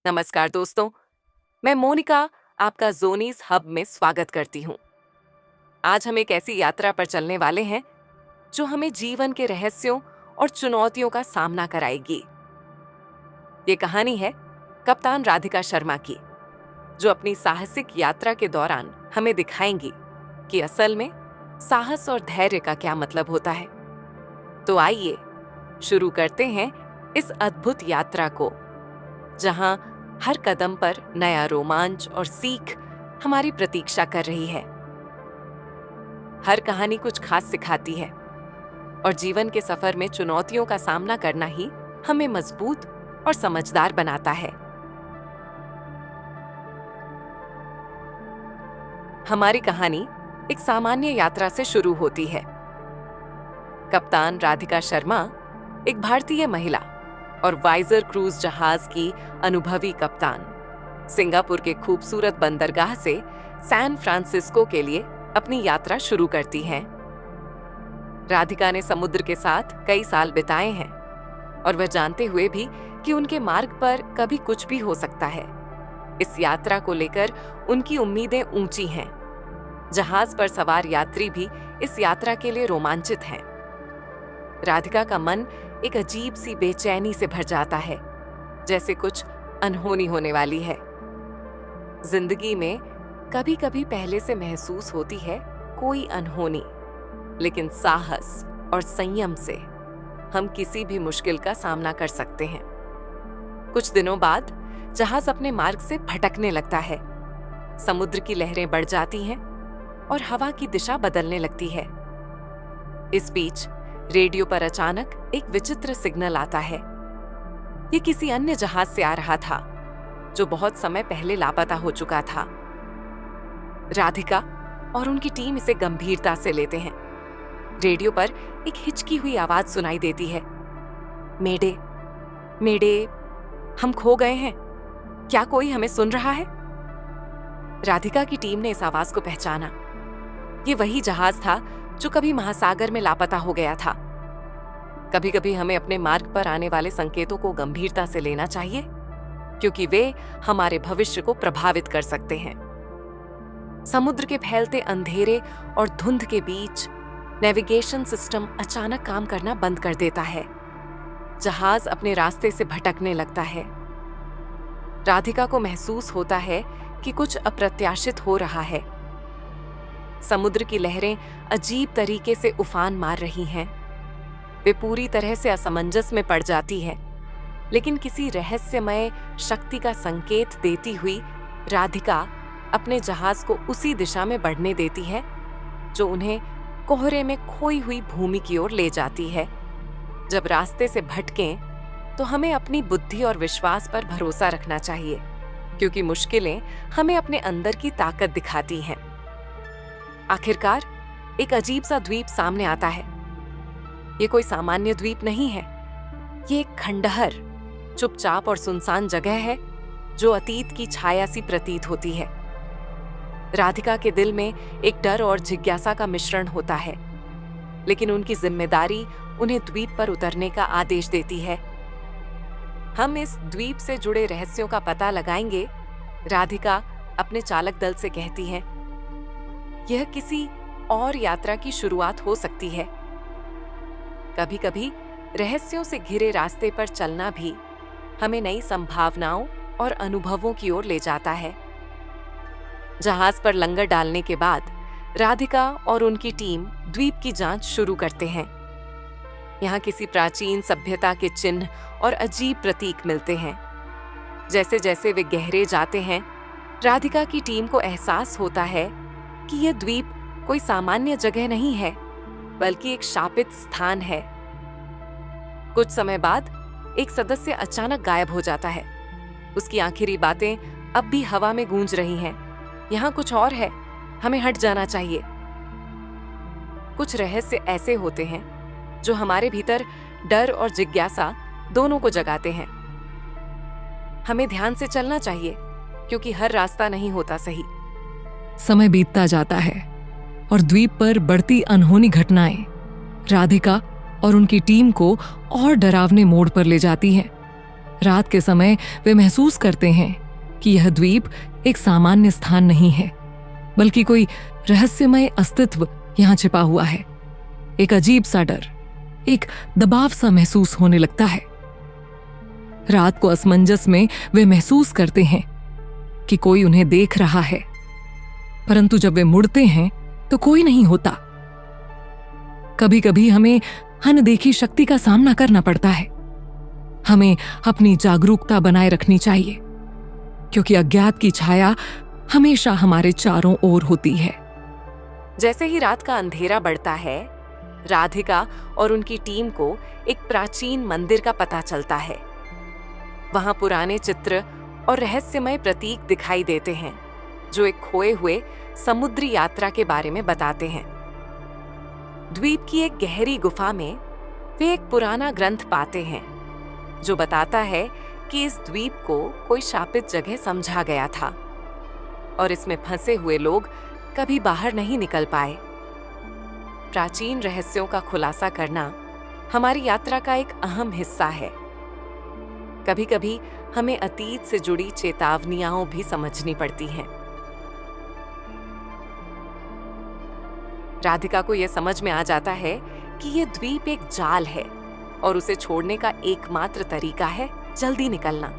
नमस्कार दोस्तों, मैं मोनिका आपका जोनीज हब में स्वागत करती हूँ। आज हम एक ऐसी यात्रा पर चलने वाले हैं जो हमें जीवन के रहस्यों और चुनौतियों का सामना कराएगी। ये कहानी है कप्तान राधिका शर्मा की, जो अपनी साहसिक यात्रा के दौरान हमें दिखाएंगी कि असल में साहस और धैर्य का क्या मतलब होता है। तो आइए शुरू करते हैं इस अद्भुत यात्रा को, जहां हर कदम पर नया रोमांच और सीख हमारी प्रतीक्षा कर रही है। हर कहानी कुछ खास सिखाती है और जीवन के सफर में चुनौतियों का सामना करना ही हमें मजबूत और समझदार बनाता है। हमारी कहानी एक सामान्य यात्रा से शुरू होती है। कप्तान राधिका शर्मा एक भारतीय महिला और वाइजर क्रूज जहाज की अनुभवी कप्तान सिंगापुर के खूबसूरत बंदरगाह से सैन फ्रांसिस्को के लिए अपनी यात्रा शुरू करती हैं। राधिका ने समुद्र के साथ कई साल बिताए हैं और वह जानते हुए भी कि उनके मार्ग पर कभी कुछ भी हो सकता है, इस यात्रा को लेकर उनकी उम्मीदें ऊंची हैं। जहाज पर सवार यात्री भी इस यात्रा के लिए रोमांचित हैं। राधिका का मन एक अजीब सी बेचैनी से भर जाता है, जैसे कुछ अनहोनी होने वाली है। जिंदगी में कभी कभी पहले से महसूस होती है कोई अनहोनी, लेकिन साहस और संयम से हम किसी भी मुश्किल का सामना कर सकते हैं। कुछ दिनों बाद जहाज अपने मार्ग से भटकने लगता है। समुद्र की लहरें बढ़ जाती हैं और हवा की दिशा बदलने लगती है। इस बीच रेडियो पर अचानक एक विचित्र सिग्नल आता है। ये किसी अन्य जहाज से आ रहा था, जो बहुत समय पहले लापता हो चुका था। राधिका और उनकी टीम इसे गंभीरता से लेते हैं। रेडियो पर एक हिचकी हुई आवाज सुनाई देती है, मेडे, मेडे, हम खो गए हैं, क्या कोई हमें सुन रहा है? राधिका की टीम ने इस आवाज को पहचाना। ये वही जहाज था जो कभी महासागर में लापता हो गया था। कभी कभी हमें अपने मार्ग पर आने वाले संकेतों को गंभीरता से लेना चाहिए, क्योंकि वे हमारे भविष्य को प्रभावित कर सकते हैं। समुद्र के फैलते अंधेरे और धुंध के बीच नेविगेशन सिस्टम अचानक काम करना बंद कर देता है। जहाज अपने रास्ते से भटकने लगता है। राधिका को महसूस होता है कि कुछ अप्रत्याशित हो रहा है। समुद्र की लहरें अजीब तरीके से उफान मार रही हैं। वे पूरी तरह से असमंजस में पड़ जाती है, लेकिन किसी रहस्यमय शक्ति का संकेत देती हुई राधिका अपने जहाज को उसी दिशा में बढ़ने देती है जो उन्हें कोहरे में खोई हुई भूमि की ओर ले जाती है। जब रास्ते से भटकें तो हमें अपनी बुद्धि और विश्वास पर भरोसा रखना चाहिए, क्योंकि मुश्किलें हमें अपने अंदर की ताकत दिखाती हैं। आखिरकार एक अजीब सा द्वीप सामने आता है। ये कोई सामान्य द्वीप नहीं है। ये एक खंडहर, चुपचाप और सुनसान जगह है जो अतीत की छाया सी प्रतीत होती है। राधिका के दिल में एक डर और जिज्ञासा का मिश्रण होता है, लेकिन उनकी जिम्मेदारी उन्हें द्वीप पर उतरने का आदेश देती है। हम इस द्वीप से जुड़े रहस्यों का पता लगाएंगे, राधिका अपने चालक दल से कहती हैं। यह किसी और यात्रा की शुरुआत हो सकती है। कभी कभी रहस्यों से घिरे रास्ते पर चलना भी हमें नई संभावनाओं और अनुभवों की ओर ले जाता है। जहाज पर लंगर डालने के बाद राधिका और उनकी टीम द्वीप की जांच शुरू करते हैं। यहाँ किसी प्राचीन सभ्यता के चिन्ह और अजीब प्रतीक मिलते हैं। जैसे जैसे वे गहरे जाते हैं, राधिका की टीम को एहसास होता है कि यह द्वीप कोई सामान्य जगह नहीं है, बल्कि एक शापित स्थान है। कुछ समय बाद एक सदस्य अचानक गायब हो जाता है। उसकी आखिरी बातें अब भी हवा में गूंज रही हैं। यहाँ कुछ और है, हमें हट जाना चाहिए। कुछ रहस्य ऐसे होते हैं जो हमारे भीतर डर और जिज्ञासा दोनों को जगाते हैं। हमें ध्यान से चलना चाहिए, क्योंकि हर रास्ता नहीं होता सही। समय बीतता जाता है और द्वीप पर बढ़ती अनहोनी घटनाएं राधिका और उनकी टीम को और डरावने मोड़ पर ले जाती हैं। रात के समय वे महसूस करते हैं कि यह द्वीप एक सामान्य स्थान नहीं है, बल्कि कोई रहस्यमय अस्तित्व यहाँ छिपा हुआ है। एक अजीब सा डर, एक दबाव सा महसूस होने लगता है। रात को असमंजस में वे महसूस करते हैं कि कोई उन्हें देख रहा है, परंतु जब वे मुड़ते हैं तो कोई नहीं होता। कभी कभी हमें अनदेखी शक्ति का सामना करना पड़ता है। हमें अपनी जागरूकता बनाए रखनी चाहिए, क्योंकि अज्ञात की छाया हमेशा हमारे चारों ओर होती है। जैसे ही रात का अंधेरा बढ़ता है, राधिका और उनकी टीम को एक प्राचीन मंदिर का पता चलता है। वहां पुराने चित्र और रहस्यमय प्रतीक दिखाई देते हैं, जो एक खोए हुए समुद्री यात्रा के बारे में बताते हैं। द्वीप की एक गहरी गुफा में वे एक पुराना ग्रंथ पाते हैं, जो बताता है कि इस द्वीप को कोई शापित जगह समझा गया था और इसमें फंसे हुए लोग कभी बाहर नहीं निकल पाए। प्राचीन रहस्यों का खुलासा करना हमारी यात्रा का एक अहम हिस्सा है। कभी कभी हमें अतीत से जुड़ी चेतावनियां भी समझनी पड़ती हैं। राधिका को यह समझ में आ जाता है कि यह द्वीप एक जाल है और उसे छोड़ने का एकमात्र तरीका है जल्दी निकलना।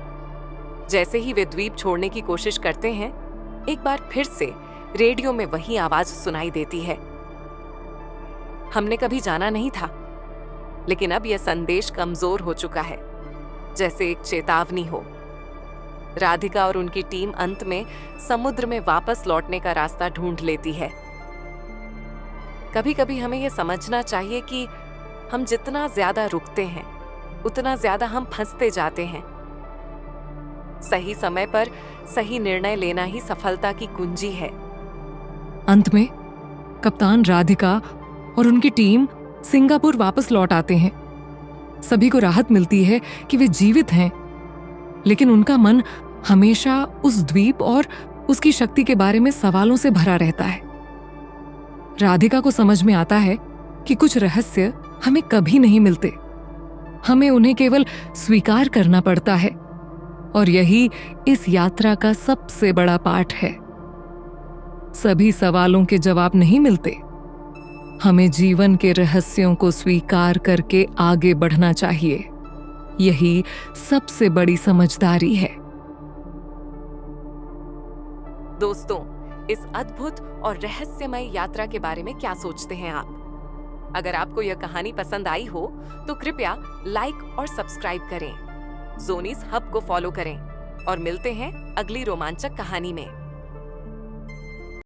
जैसे ही वे द्वीप छोड़ने की कोशिश करते हैं, एक बार फिर से रेडियो में वही आवाज सुनाई देती है। हमने कभी जाना नहीं था, लेकिन अब यह संदेश कमजोर हो चुका है, जैसे एक चेतावनी हो। राधिका और उनकी टीम अंत में समुद्र में वापस लौटने का रास्ता ढूंढ लेती है। कभी कभी हमें यह समझना चाहिए कि हम जितना ज्यादा रुकते हैं, उतना ज्यादा हम फंसते जाते हैं। सही समय पर सही निर्णय लेना ही सफलता की कुंजी है। अंत में कप्तान राधिका और उनकी टीम सिंगापुर वापस लौट आते हैं। सभी को राहत मिलती है कि वे जीवित हैं, लेकिन उनका मन हमेशा उस द्वीप और उसकी शक्ति के बारे में सवालों से भरा रहता है। राधिका को समझ में आता है कि कुछ रहस्य हमें कभी नहीं मिलते, हमें उन्हें केवल स्वीकार करना पड़ता है, और यही इस यात्रा का सबसे बड़ा पाठ है। सभी सवालों के जवाब नहीं मिलते, हमें जीवन के रहस्यों को स्वीकार करके आगे बढ़ना चाहिए। यही सबसे बड़ी समझदारी है। दोस्तों, इस अद्भुत और रहस्यमय यात्रा के बारे में क्या सोचते हैं आप? अगर आपको यह कहानी पसंद आई हो तो कृपया लाइक और सब्सक्राइब करें, ज़ोनीज़ हब को फॉलो करें और मिलते हैं अगली रोमांचक कहानी में।